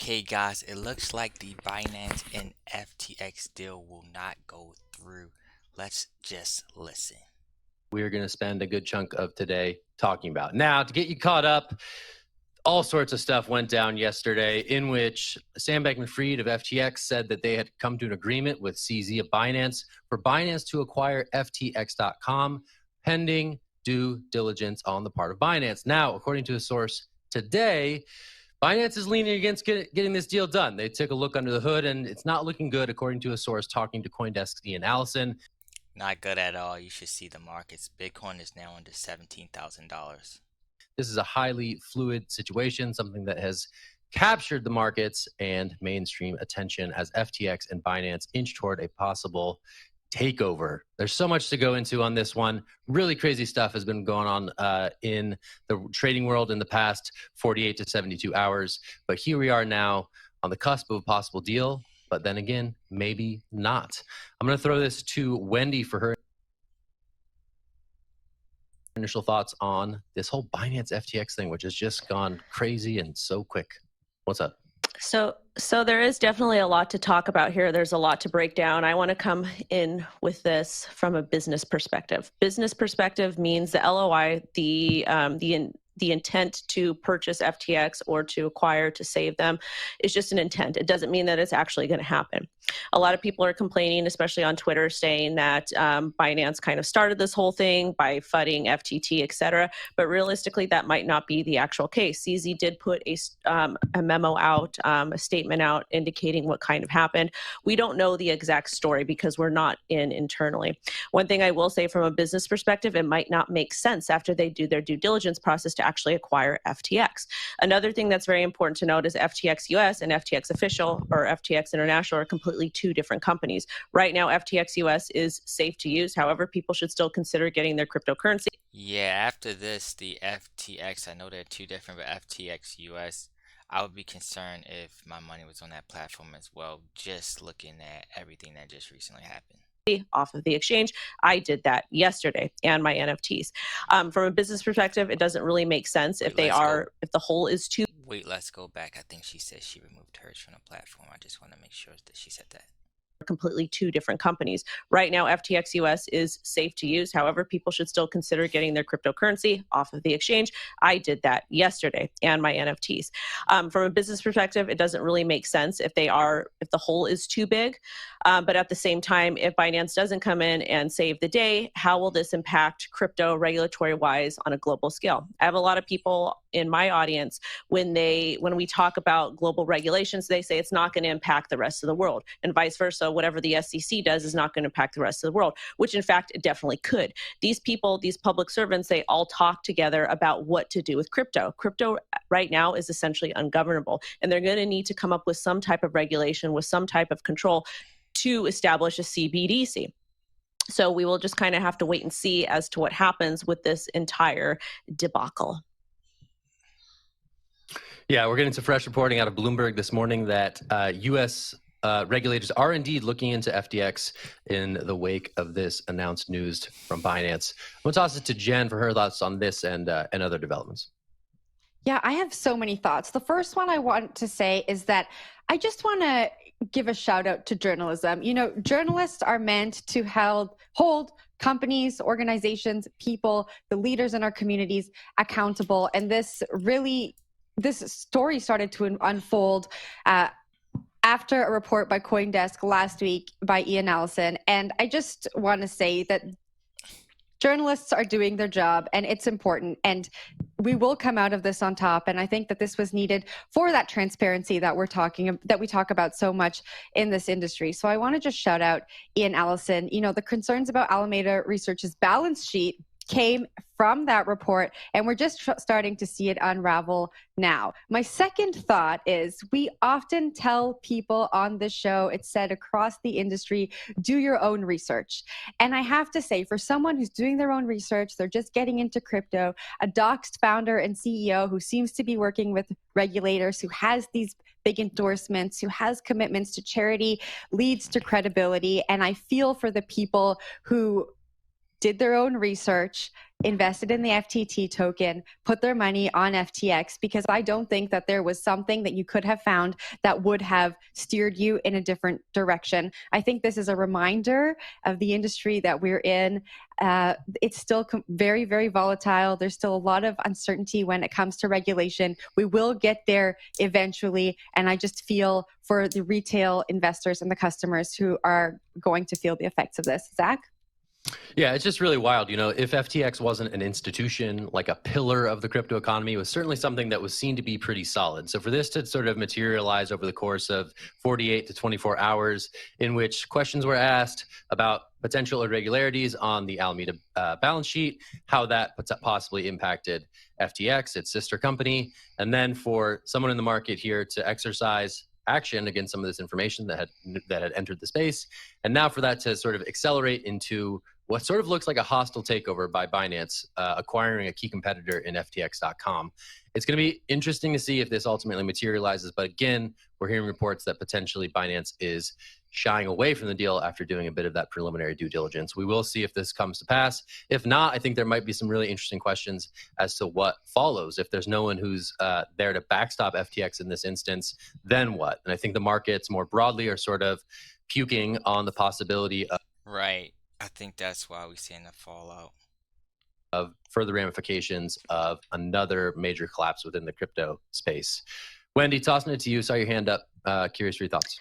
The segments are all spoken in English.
Okay, guys, it looks like the Binance and FTX deal will not go through. Let's just listen. We're going to spend a good chunk of today talking about. Now, to get you caught up, all sorts of stuff went down yesterday in which Sam Bankman-Fried of FTX said that they had come to an agreement with CZ of Binance for Binance to acquire FTX.com pending due diligence on the part of Binance. Now, according to a source today, Binance is leaning against getting this deal done. They took a look under the hood, and it's not looking good, according to a source talking to CoinDesk's Ian Allison. Not good at all. You should see the markets. Bitcoin is now under $17,000. This is a highly fluid situation, something that has captured the markets and mainstream attention as FTX and Binance inch toward a possible takeover. There's so much to go into on this one. Really crazy stuff has been going on in the trading world in the past 48 to 72 hours. But here we are now on the cusp of a possible deal. But then again, maybe not. I'm going to throw this to Wendy for her initial thoughts on this whole Binance FTX thing, which has just gone crazy and so quick. What's up? So there is definitely a lot to talk about here. There's a lot to break down. I want to come in with this from a business perspective. Business perspective means the LOI, the intent to purchase FTX or to acquire, to save them, is just an intent. It doesn't mean that it's actually going to happen. A lot of people are complaining, especially on Twitter, saying that Binance kind of started this whole thing by fudding FTT, et cetera. But realistically, that might not be the actual case. CZ did put a memo out, a statement out indicating what kind of happened. We don't know the exact story because we're not in internally. One thing I will say from a business perspective, it might not make sense after they do their due diligence process to actually acquire FTX. Another thing that's very important to note is FTX US and FTX Official or FTX International are completely two different companies. Right now, FTX US is safe to use. However, people should still consider getting their cryptocurrency. Yeah, after this, the FTX, I know they're two different, but FTX US, I would be concerned if my money was on that platform as well, just looking at everything that just recently happened off of the exchange. I did that yesterday and my NFTs. From a business perspective, it doesn't really make sense if the hole is too. Wait, let's go back. I think she said she removed hers from the platform. I just want to make sure that she said that. Completely two different companies. Right now, FTX US is safe to use. However, people should still consider getting their cryptocurrency off of the exchange. I did that yesterday and my NFTs. From a business perspective, it doesn't really make sense if the hole is too big. But at the same time, if Binance doesn't come in and save the day, how will this impact crypto regulatory wise on a global scale? I have a lot of people in my audience when we talk about global regulations, they say it's not going to impact the rest of the world, and vice versa. Whatever the SEC does is not going to impact the rest of the world, which in fact it definitely could. These people, these public servants, they all talk together about what to do with crypto. Crypto right now is essentially ungovernable, and they're going to need to come up with some type of regulation, with some type of control to establish a CBDC. So we will just kind of have to wait and see as to what happens with this entire debacle. Yeah, we're getting some fresh reporting out of Bloomberg this morning that U.S. Regulators are indeed looking into FTX in the wake of this announced news from Binance. We'll toss it to Jen for her thoughts on this and other developments. Yeah, I have so many thoughts. The first one I want to say is that I just want to give a shout out to journalism. You know, journalists are meant to hold companies, organizations, people, the leaders in our communities accountable. And this story started to unfold after a report by CoinDesk last week by Ian Allison. And I just want to say that journalists are doing their job and it's important, and we will come out of this on top. And I think that this was needed for that transparency that we talk about so much in this industry. So I want to just shout out Ian Allison. You know, the concerns about Alameda Research's balance sheet came from that report, and we're just starting to see it unravel now. My second thought is we often tell people on the show, it's said across the industry, do your own research. And I have to say, for someone who's doing their own research, they're just getting into crypto, a doxed founder and CEO who seems to be working with regulators, who has these big endorsements, who has commitments to charity, leads to credibility. And I feel for the people who did their own research, invested in the FTT token, put their money on FTX, because I don't think that there was something that you could have found that would have steered you in a different direction. I think this is a reminder of the industry that we're in. It's still very, very volatile. There's still a lot of uncertainty when it comes to regulation. We will get there eventually. And I just feel for the retail investors and the customers who are going to feel the effects of this. Zach? Yeah, it's just really wild. If FTX wasn't an institution, like a pillar of the crypto economy, it was certainly something that was seen to be pretty solid. So for this to sort of materialize over the course of 48 to 24 hours, in which questions were asked about potential irregularities on the Alameda balance sheet, how that possibly impacted FTX, its sister company, and then for someone in the market here to exercise action against some of this information that had entered the space, and now for that to sort of accelerate into what sort of looks like a hostile takeover by Binance, acquiring a key competitor in FTX.com. It's going to be interesting to see if this ultimately materializes. But again, we're hearing reports that potentially Binance is shying away from the deal after doing a bit of that preliminary due diligence. We will see if this comes to pass. If not, I think there might be some really interesting questions as to what follows. If there's no one who's there to backstop FTX in this instance, then what? And I think the markets more broadly are sort of puking on the possibility of Right. I think that's why we're seeing the fallout. Of further ramifications of another major collapse within the crypto space. Wendy, tossing it to you. Saw your hand up. Curious for your thoughts.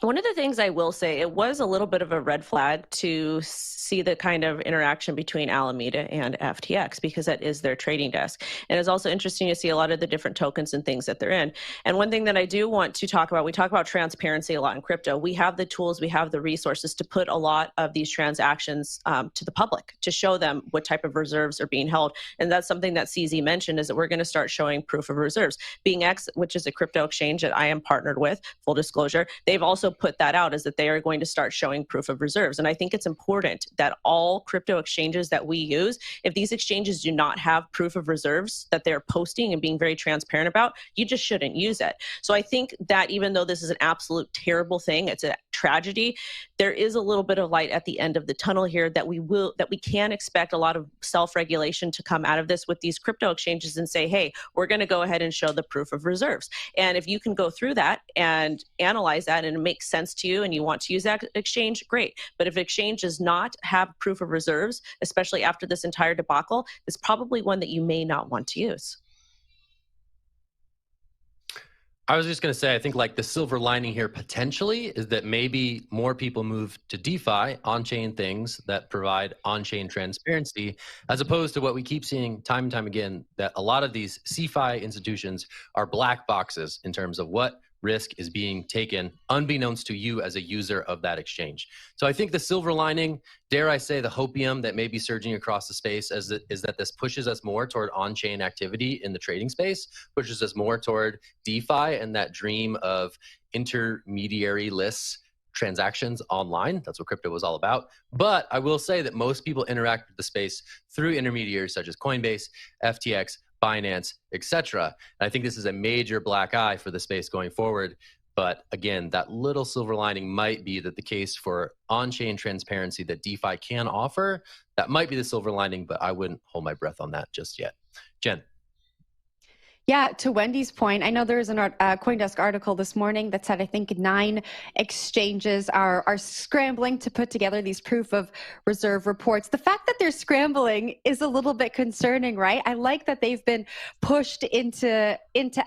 One of the things I will say, it was a little bit of a red flag to see the kind of interaction between Alameda and FTX, because that is their trading desk. And it's also interesting to see a lot of the different tokens and things that they're in. And one thing that I do want to talk about, we talk about transparency a lot in crypto. We have the tools, we have the resources to put a lot of these transactions to the public, to show them what type of reserves are being held. And that's something that CZ mentioned, is that we're going to start showing proof of reserves. BingX, which is a crypto exchange that I am partnered with, full disclosure, they've also put that out, is that they are going to start showing proof of reserves. And I think it's important that all crypto exchanges that we use, if these exchanges do not have proof of reserves that they're posting and being very transparent about, you just shouldn't use it. So I think that even though this is an absolute terrible thing, it's a tragedy, there is a little bit of light at the end of the tunnel here, that we can expect a lot of self-regulation to come out of this with these crypto exchanges and say, hey, we're going to go ahead and show the proof of reserves. And if you can go through that and analyze that and it makes sense to you and you want to use that exchange, great. But if exchange does not have proof of reserves, especially after this entire debacle, it's probably one that you may not want to use. I was just going to say, I think like the silver lining here potentially is that maybe more people move to DeFi, on-chain things that provide on-chain transparency, as opposed to what we keep seeing time and time again, that a lot of these CeFi institutions are black boxes in terms of what risk is being taken unbeknownst to you as a user of that exchange. So I think the silver lining, dare I say the hopium that may be surging across the space, is that this pushes us more toward on-chain activity in the trading space, pushes us more toward DeFi and that dream of intermediary-less transactions online. That's what crypto was all about. But I will say that most people interact with the space through intermediaries such as Coinbase, FTX, Binance, etc. I think this is a major black eye for the space going forward. But again, that little silver lining might be that the case for on-chain transparency that DeFi can offer, that might be the silver lining, but I wouldn't hold my breath on that just yet. Jen. Yeah, to Wendy's point, I know there was a CoinDesk article this morning that said I think 9 exchanges are scrambling to put together these proof of reserve reports. The fact that they're scrambling is a little bit concerning, right? I like that they've been pushed into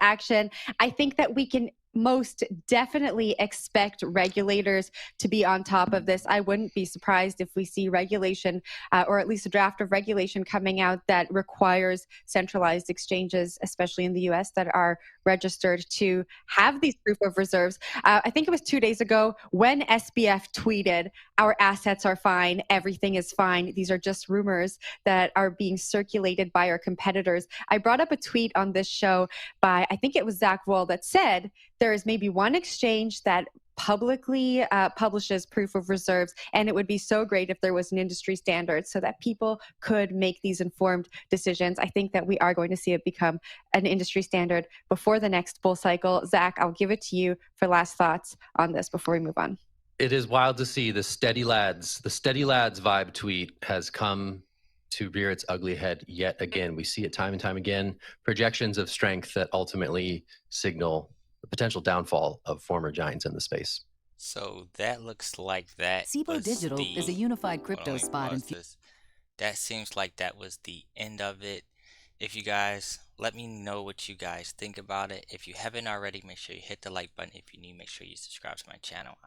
action. I think that we can most definitely expect regulators to be on top of this. I wouldn't be surprised if we see regulation or at least a draft of regulation coming out that requires centralized exchanges, especially in the US, that are registered to have these proof of reserves. I think it was 2 days ago when SBF tweeted, "Our assets are fine, everything is fine. These are just rumors that are being circulated by our competitors." I brought up a tweet on this show by, I think it was Zach Wall, that said, there is maybe one exchange that publicly publishes proof of reserves, and it would be so great if there was an industry standard so that people could make these informed decisions. I think that we are going to see it become an industry standard before the next bull cycle. Zach, I'll give it to you for last thoughts on this before we move on. It is wild to see the steady lads vibe tweet has come to rear its ugly head yet again. We see it time and time again. Projections of strength that ultimately signal the potential downfall of former giants in the space. So that looks like that SIBO was Digital is a the. unified Hold on, crypto let me spot pause this. That seems like that was the end of it. If you guys let me know what you guys think about it. If you haven't already, make sure you hit the like button. If you're new, make sure you subscribe to my channel.